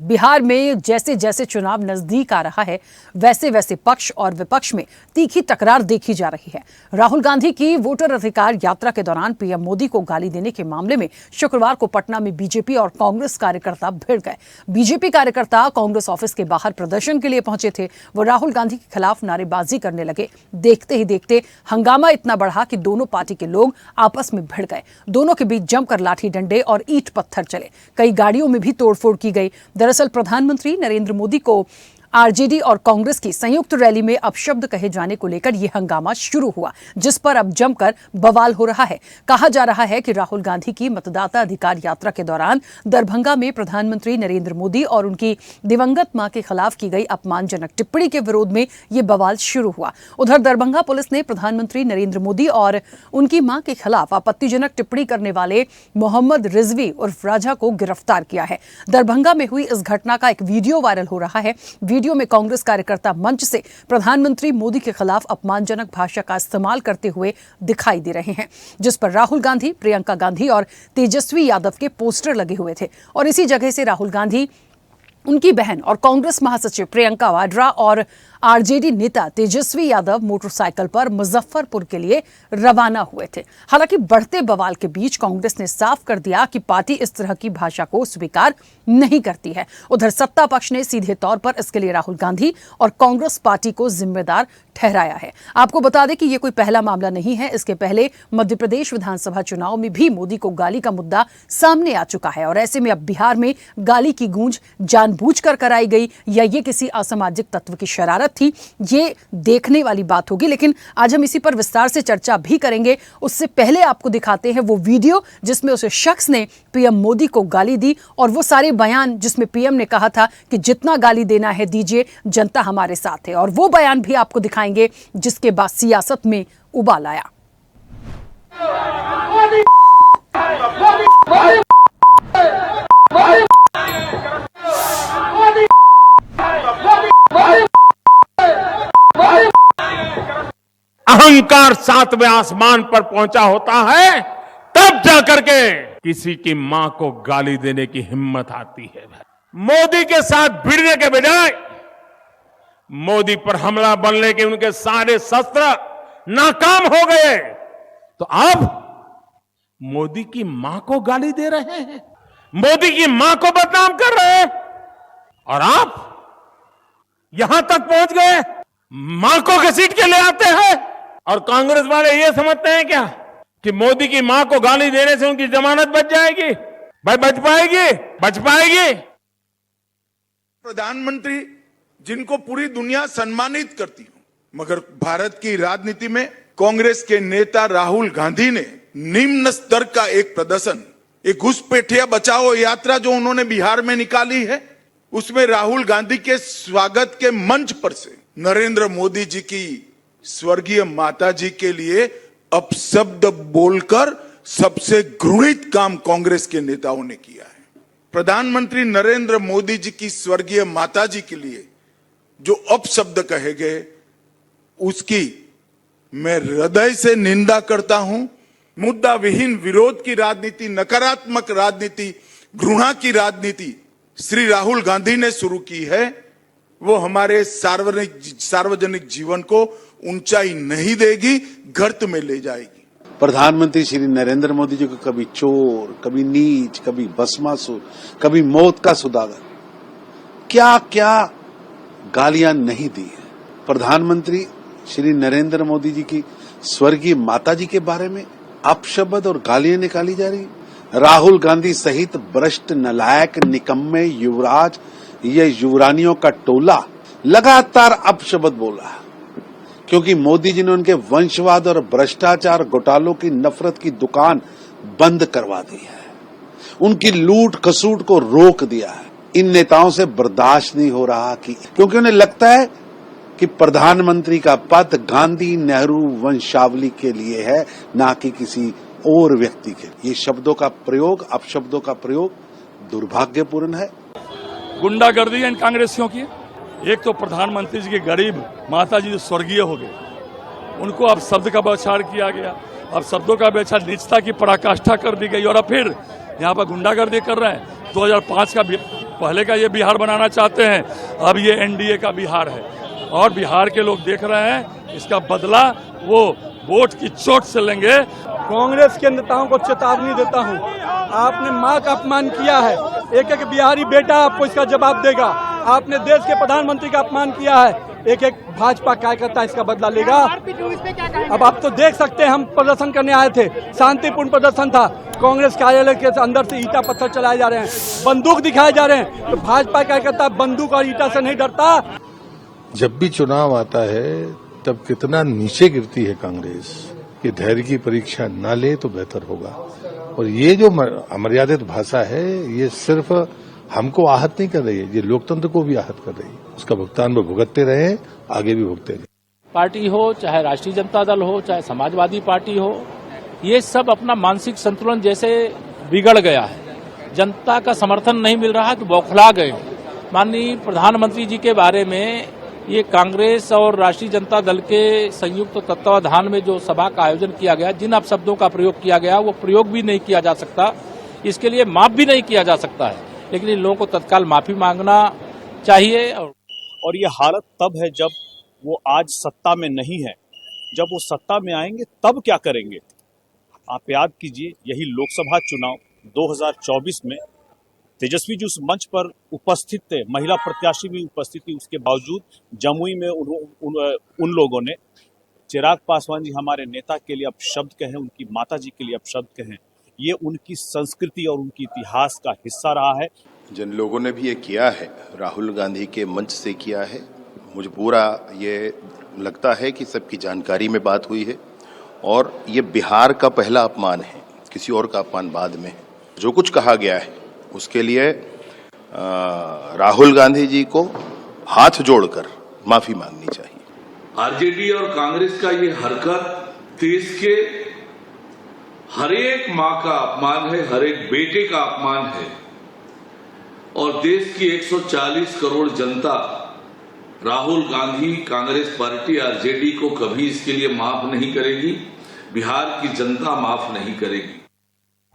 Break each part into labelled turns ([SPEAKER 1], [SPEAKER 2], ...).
[SPEAKER 1] बिहार में जैसे जैसे चुनाव नजदीक आ रहा है वैसे वैसे पक्ष और विपक्ष में तीखी तकरार देखी जा रही है। राहुल गांधी की वोटर अधिकार यात्रा के दौरान पीएम मोदी को गाली देने के मामले में शुक्रवार को पटना में बीजेपी और कांग्रेस कार्यकर्ता भिड़ गए। बीजेपी कार्यकर्ता कांग्रेस ऑफिस के बाहर प्रदर्शन के लिए पहुंचे थे। वो राहुल गांधी के खिलाफ नारेबाजी करने लगे। देखते ही देखते हंगामा इतना बढ़ा कि दोनों पार्टी के लोग आपस में भिड़ गए। दोनों के बीच जमकर लाठी डंडे और ईंट पत्थर चले। कई गाड़ियों में भी तोड़फोड़ की गई। दरअसल प्रधानमंत्री नरेंद्र मोदी को आरजेडी और कांग्रेस की संयुक्त रैली में अपशब्द कहे जाने को लेकर यह हंगामा शुरू हुआ, जिस पर अब जमकर बवाल हो रहा है। कहा जा रहा है कि राहुल गांधी की मतदाता अधिकार यात्रा के दौरान दरभंगा में प्रधानमंत्री नरेंद्र मोदी और उनकी दिवंगत मां के खिलाफ की गई अपमानजनक टिप्पणी के विरोध में यह बवाल शुरू हुआ। उधर दरभंगा पुलिस ने प्रधानमंत्री नरेंद्र मोदी और उनकी मां के खिलाफ आपत्तिजनक टिप्पणी करने वाले मोहम्मद रिजवी उर्फ राजा को गिरफ्तार किया है। दरभंगा में हुई इस घटना का एक वीडियो वायरल हो रहा है। वीडियो में कांग्रेस कार्यकर्ता मंच से प्रधानमंत्री मोदी के खिलाफ अपमानजनक भाषा का इस्तेमाल करते हुए दिखाई दे रहे हैं, जिस पर राहुल गांधी, प्रियंका गांधी और तेजस्वी यादव के पोस्टर लगे हुए थे। और इसी जगह से राहुल गांधी, उनकी बहन और कांग्रेस महासचिव प्रियंका वाड्रा और आरजेडी नेता तेजस्वी यादव मोटरसाइकिल पर मुजफ्फरपुर के लिए रवाना हुए थे। हालांकि बढ़ते बवाल के बीच कांग्रेस ने साफ कर दिया कि पार्टी इस तरह की भाषा को स्वीकार नहीं करती है। उधर सत्ता पक्ष ने सीधे तौर पर इसके लिए राहुल गांधी और कांग्रेस पार्टी को जिम्मेदार ठहराया है। आपको बता दें कि यह कोई पहला मामला नहीं है। इसके पहले मध्य प्रदेश विधानसभा चुनाव में भी मोदी को गाली का मुद्दा सामने आ चुका है और ऐसे में अब बिहार में गाली की गूंज जानबूझकर कराई गई या ये किसी असामाजिक तत्व की शरारत थी, ये देखने वाली बात होगी। लेकिन आज हम इसी पर विस्तार से चर्चा भी करेंगे। उससे पहले आपको दिखाते हैं वो वीडियो जिसमें उस शख्स ने पीएम मोदी को गाली दी और वो सारे बयान जिसमें पीएम ने कहा था कि जितना गाली देना है दीजिए, जनता हमारे साथ है। और वो बयान भी आपको दिखाएंगे जिसके बाद सियासत में उबाल आया।
[SPEAKER 2] अहंकार सातवें आसमान पर पहुंचा होता है, तब जाकर के किसी की मां को गाली देने की हिम्मत आती है। मोदी के साथ भिड़ने के बजाय मोदी पर हमला बनने के उनके सारे शस्त्र नाकाम हो गए, तो अब मोदी की मां को गाली दे रहे हैं, मोदी की मां को बदनाम कर रहे हैं। और आप यहां तक पहुंच गए, मां को घसीट के ले आते हैं। और कांग्रेस वाले ये समझते हैं क्या कि मोदी की मां को गाली देने से उनकी जमानत बच जाएगी? भाई बच पाएगी? बच पाएगी?
[SPEAKER 3] प्रधानमंत्री जिनको पूरी दुनिया सम्मानित करती हो, मगर भारत की राजनीति में कांग्रेस के नेता राहुल गांधी ने निम्न स्तर का एक प्रदर्शन, एक घुसपैठिया बचाओ यात्रा जो उन्होंने बिहार में निकाली है, उसमें राहुल गांधी के स्वागत के मंच पर से नरेंद्र मोदी जी की स्वर्गीय माता जी के लिए अपशब्द बोलकर सबसे घृणित काम कांग्रेस के नेताओं ने किया है। प्रधानमंत्री नरेंद्र मोदी जी की स्वर्गीय माता जी के लिए जो अपशब्द कहे गए, उसकी मैं हृदय से निंदा करता हूं। मुद्दा विहीन विरोध की राजनीति, नकारात्मक राजनीति, घृणा की राजनीति श्री राहुल गांधी ने शुरू की है, वो हमारे सार्वजनिक जीवन को ऊंचाई नहीं देगी, गर्त में ले जाएगी।
[SPEAKER 4] प्रधानमंत्री श्री नरेंद्र मोदी जी को कभी चोर, कभी नीच, कभी भस्मासुर, कभी मौत का सुदागर, क्या क्या गालियां नहीं दी है। प्रधानमंत्री श्री नरेंद्र मोदी जी की स्वर्गीय माता जी के बारे में अपशब्द और गालियां निकाली जा रही। राहुल गांधी सहित भ्रष्ट, नलायक, निकम्मे युवराज, ये युवरानियों का टोला लगातार अपशब्द बोला, क्योंकि मोदी जी ने उनके वंशवाद और भ्रष्टाचार घोटालों की नफरत की दुकान बंद करवा दी है, उनकी लूट खसूट को रोक दिया है। इन नेताओं से बर्दाश्त नहीं हो रहा क्योंकि उन्हें लगता है कि प्रधानमंत्री का पद गांधी नेहरू वंशावली के लिए है, ना कि किसी और व्यक्ति के। ये शब्दों का प्रयोग, अपशब्दों का प्रयोग दुर्भाग्यपूर्ण है।
[SPEAKER 5] गुंडागर्दी है इन कांग्रेसियों की। एक तो प्रधानमंत्री जी की गरीब माता जी जो स्वर्गीय हो गए, उनको अब शब्द का बौछार किया गया, अब शब्दों का बौछार, नीचता की पराकाष्ठा कर दी गई और अब फिर यहाँ पर गुंडागर्दी कर रहे हैं। 2005 का पहले का ये बिहार बनाना चाहते हैं, अब ये एनडीए का बिहार है और बिहार के लोग देख रहे हैं, इसका बदला वो वोट की चोट से लेंगे।
[SPEAKER 6] कांग्रेस के नेताओं को चेतावनी देता हूं, आपने मां का अपमान किया है, एक एक बिहारी बेटा आपको इसका जवाब देगा। आपने देश के प्रधानमंत्री का अपमान किया है, एक एक भाजपा कार्यकर्ता इसका बदला लेगा। अब आप तो देख सकते हैं, हम प्रदर्शन करने आए थे, शांतिपूर्ण प्रदर्शन था, कांग्रेस कार्यालय के अंदर से ईटा पत्थर चलाए जा रहे हैं, बंदूक दिखाए जा रहे हैं। तो भाजपा कार्यकर्ता बंदूक और ईटा से नहीं डरता।
[SPEAKER 7] जब भी चुनाव आता है तब कितना नीचे गिरती है कांग्रेस कि धैर्य की परीक्षा ना ले तो बेहतर होगा। और ये जो अमर्यादित भाषा है, ये सिर्फ हमको आहत नहीं कर रही है, ये लोकतंत्र को भी आहत कर रही है। उसका भुगतान वो भुगतते रहे, आगे भी भुगते रहे।
[SPEAKER 8] पार्टी हो, चाहे राष्ट्रीय जनता दल हो, चाहे समाजवादी पार्टी हो, ये सब अपना मानसिक संतुलन जैसे बिगड़ गया है। जनता का समर्थन नहीं मिल रहा तो बौखला गए। माननीय प्रधानमंत्री जी के बारे में ये कांग्रेस और राष्ट्रीय जनता दल के संयुक्त तत्वाधान में जो सभा का आयोजन किया गया, जिन अपशब्दों का प्रयोग किया गया वो प्रयोग भी नहीं किया जा सकता, इसके लिए माफ भी नहीं किया जा सकता है। लेकिन इन लोगों को तत्काल माफी मांगना चाहिए।
[SPEAKER 9] और ये हालत तब है जब वो आज सत्ता में नहीं है, जब वो सत्ता में आएंगे तब क्या करेंगे। आप याद कीजिए, यही लोकसभा चुनाव 2024 में तेजस्वी जी उस मंच पर उपस्थित थे, महिला प्रत्याशी भी उपस्थित थी, उसके बावजूद जमुई में उन लोगों ने चिराग पासवान जी हमारे नेता के लिए अपशब्द कहे, उनकी माता जी के लिए अपशब्द कहे। ये उनकी संस्कृति और उनकी इतिहास का हिस्सा रहा है।
[SPEAKER 10] जिन लोगों ने भी ये किया है, राहुल गांधी के मंच से किया है, मुझे पूरा ये लगता है कि सबकी जानकारी में बात हुई है और ये बिहार का पहला अपमान है, किसी और का अपमान बाद में है। जो कुछ कहा गया है उसके लिए राहुल गांधी जी को हाथ जोड़कर माफी मांगनी चाहिए।
[SPEAKER 11] आरजेडी और कांग्रेस का ये हरकत देश के हर एक मां का अपमान है, हर एक बेटे का अपमान है और देश की 140 करोड़ जनता राहुल गांधी, कांग्रेस पार्टी, आरजेडी को कभी इसके लिए माफ नहीं करेगी। बिहार की जनता माफ नहीं करेगी।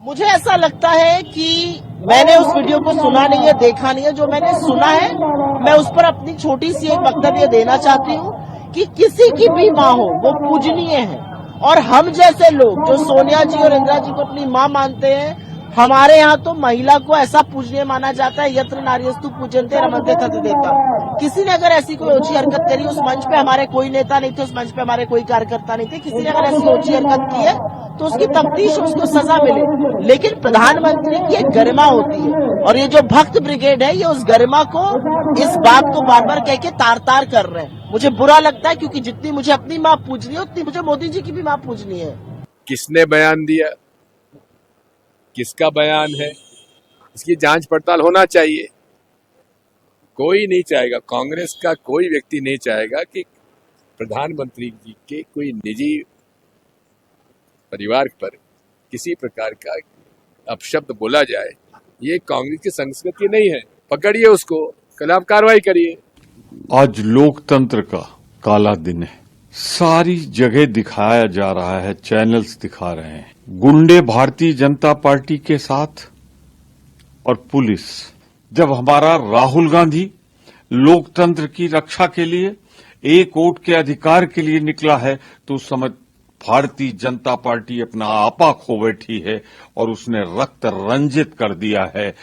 [SPEAKER 12] मुझे ऐसा लगता है कि मैंने उस वीडियो को सुना नहीं है, देखा नहीं है। जो मैंने सुना है, मैं उस पर अपनी छोटी सी एक वक्तव्य देना चाहती हूँ कि किसी की भी माँ हो वो पूजनीय है और हम जैसे लोग जो सोनिया जी और इंदिरा जी को अपनी माँ मानते हैं, हमारे यहाँ तो महिला को ऐसा पूजनीय माना जाता है, यत्र नार्यस्तु पूजन्ते रमन्ते तद्देवता। किसी ने अगर ऐसी कोई ओछी हरकत करी, उस मंच पे हमारे कोई नेता नहीं थे, उस मंच पे हमारे कोई कार्यकर्ता नहीं थे, किसी ने अगर ऐसी ओछी हरकत की है तो उसकी तफ्तीश, उसको सजा मिले। लेकिन प्रधानमंत्री की एक गरिमा होती है और ये जो भक्त ब्रिगेड है, ये उस गरिमा को, इस बात को बार बार कह के तार तार कर रहे हैं। मुझे बुरा लगता है, क्योंकि जितनी मुझे अपनी माँ पूजनी है उतनी मुझे मोदी जी की भी माँ पूजनी है।
[SPEAKER 13] किसने बयान दिया, किसका बयान है, इसकी जांच पड़ताल होना चाहिए। कोई नहीं चाहेगा, कांग्रेस का कोई व्यक्ति नहीं चाहेगा कि प्रधानमंत्री जी के कोई निजी परिवार पर किसी प्रकार का अपशब्द बोला जाए। ये कांग्रेस की संस्कृति नहीं है। पकड़िए उसको, खिलाफ कार्रवाई करिए।
[SPEAKER 14] आज लोकतंत्र का काला दिन है, सारी जगह दिखाया जा रहा है, चैनल्स दिखा रहे हैं। गुंडे भारतीय जनता पार्टी के साथ और पुलिस। जब हमारा राहुल गांधी लोकतंत्र की रक्षा के लिए, एक वोट के अधिकार के लिए निकला है, तो उस समय भारतीय जनता पार्टी अपना आपा खो बैठी है और उसने रक्त रंजित कर दिया है।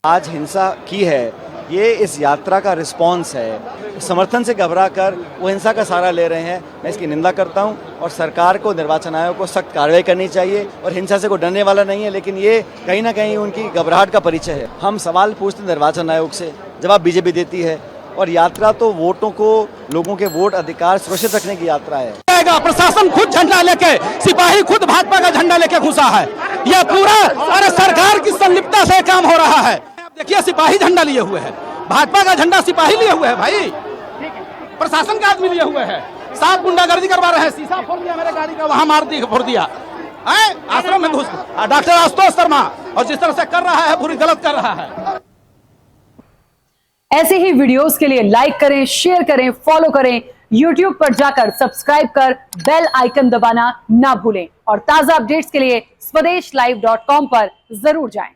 [SPEAKER 15] आज हिंसा की है, ये इस यात्रा का रिस्पांस है। समर्थन से घबरा कर वो हिंसा का सहारा ले रहे हैं। मैं इसकी निंदा करता हूं और सरकार को, निर्वाचन आयोग को सख्त कार्रवाई करनी चाहिए। और हिंसा से कोई डरने वाला नहीं है, लेकिन ये कहीं ना कहीं उनकी घबराहट का परिचय है। हम सवाल पूछते निर्वाचन आयोग से, जवाब बीजेपी देती है। और यात्रा तो वोटों को, लोगों के वोट अधिकार सुरक्षित रखने की यात्रा है।
[SPEAKER 6] प्रशासन खुद झंडा लेके, सिपाही खुद भाजपा का झंडा लेके घुसा है। यह पूरा अरे सरकार की संलिप्तता से काम हो रहा है। देखिए, सिपाही झंडा लिए हुए है, भाजपा का झंडा सिपाही लिए हुए है भाई, प्रशासन का आदमी लिए हुए है। साफ गुंडागर्दी करवा रहे हैं, शीशा फोड़ दिया मेरे गाड़ी का, वहां फोड़ दिया आश्रम में घुस डॉक्टर आशुतोष शर्मा, और जिस तरह से कर रहा है पूरी गलत कर रहा है।
[SPEAKER 1] ऐसे ही वीडियोस के लिए लाइक करें, शेयर करें, फॉलो करें। YouTube पर जाकर सब्सक्राइब कर बेल आइकन दबाना ना भूलें और ताजा अपडेट्स के लिए स्वदेशलाइव.com पर जरूर जाएं।